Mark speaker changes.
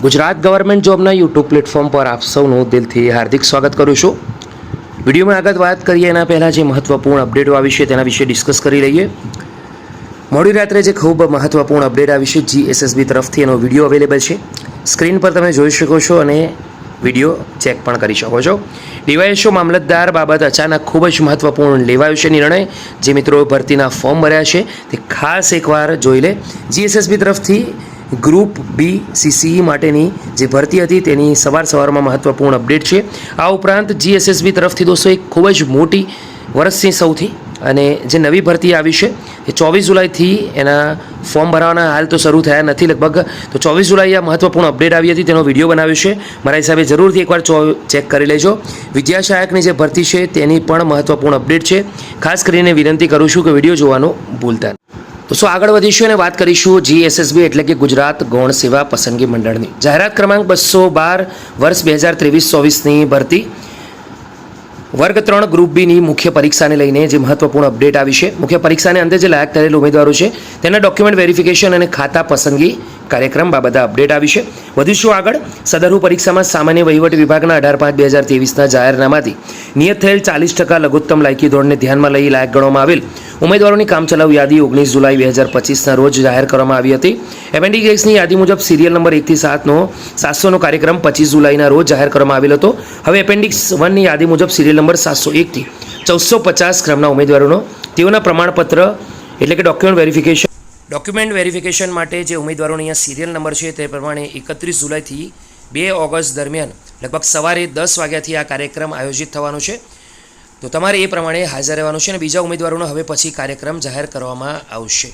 Speaker 1: Gujarat government જોબના YouTube platform પર આપ સૌનું દિલથી હાર્દિક સ્વાગત કરું છું। વિડીયોમાં આગળ વાત કરીએ એના પહેલાં જે મહત્ત્વપૂર્ણ અપડેટો આવી છે તેના વિશે ડિસ્કસ કરી લઈએ। મોડી રાત્રે જે ખૂબ મહત્ત્વપૂર્ણ અપડેટ આવી છે GSSB તરફથી એનો વિડીયો અવેલેબલ છે, સ્ક્રીન પર તમે જોઈ શકો છો અને વિડીયો ચેક પણ કરી શકો છો। ડીવાયએસઓ મામલતદાર બાબત અચાનક ખૂબ જ મહત્ત્વપૂર્ણ લેવાયો છે નિર્ણય। જે મિત્રો ભરતીના ફોર્મ ભર્યા છે તે ખાસ એકવાર જોઈ લે। GSSB તરફથી ગ્રુપ બી CCE માટેની જે ભરતી હતી તેની સવારમાં મહત્ત્વપૂર્ણ અપડેટ છે। આ ઉપરાંત GSSB તરફથી દોસ્તો એક ખૂબ જ મોટી વર્ષની સૌથી અને જે નવી ભરતી આવી છે એ 24 જુલાઈથી એના ફોર્મ ભરવાના હાલ તો શરૂ થયા નથી લગભગ, તો 24 જુલાઈએ આ મહત્ત્વપૂર્ણ અપડેટ આવી હતી, તેનો વિડીયો બનાવ્યો છે। મારા હિસાબે જરૂરથી એકવાર ચેક કરી લેજો। વિદ્યા સહાયકની જે ભરતી છે તેની પણ મહત્ત્વપૂર્ણ અપડેટ છે, ખાસ કરીને વિનંતી કરું છું કે વિડીયો જોવાનું ભૂલતા નહીં। તો આગળ વધીશું અને વાત કરીશું GSSB એટલે કે ગુજરાત ગૌણ સેવા પસંદગી મંડળની જાહેરાત ક્રમાંક 212 વર્ષ 2023-24ની ભરતી વર્ગ 3 ગ્રુપ બીની મુખ્ય પરીક્ષાને લઈને જે મહત્વપૂર્ણ અપડેટ આવી છે। મુખ્ય પરીક્ષાને અંતે જે લાયક થયેલ ઉમેદવારો છે તેના ડોક્યુમેન્ટ વેરિફિકેશન અને ખાતા પસંદગી કાર્યક્રમ બાબતે અપડેટ આવી છે। વધીશું આગળ। સદરુ પરીક્ષામાં સામાન્ય વહીવટ વિભાગના 18/5/2023ના જાહેરનામાથી નિયત થયેલ 40% લઘુત્તમ લાયકી ધોરણને ધ્યાનમાં લઈ લાયક ગણવામાં આવેલ ઉમેદવારોની કામચલાઉ યાદી 19 જુલાઈ 2025ના રોજ જાહેર કરવામાં આવી હતી। એપેન્ડિક્સ Xની યાદી મુજબ સિરિયલ નંબર 1 થી 700નો કાર્યક્રમ 25 જુલાઈના રોજ જાહેર કરવામાં આવેલ હતો। હવે એપેન્ડિક્સ 1ની યાદી મુજબ સિરિયલ નંબર 701 થી 1450 ક્રમના ઉમેદવારોનો તેઓના પ્રમાણપત્ર એટલે કે ડોક્યુમેન્ટ વેરિફિકેશન માટે જે ઉમેદવારોની અહીંયા સિરિયલ નંબર છે તે પ્રમાણે 31 જુલાઈથી 2 ઓગસ્ટ દરમિયાન લગભગ સવારે 10 વાગ્યાથી આ કાર્યક્રમ આયોજિત થવાનો છે, તો તમારે એ પ્રમાણે હાજર રહેવાનું છે અને બીજા ઉમેદવારોનો હવે પછી કાર્યક્રમ જાહેર કરવામાં આવશે।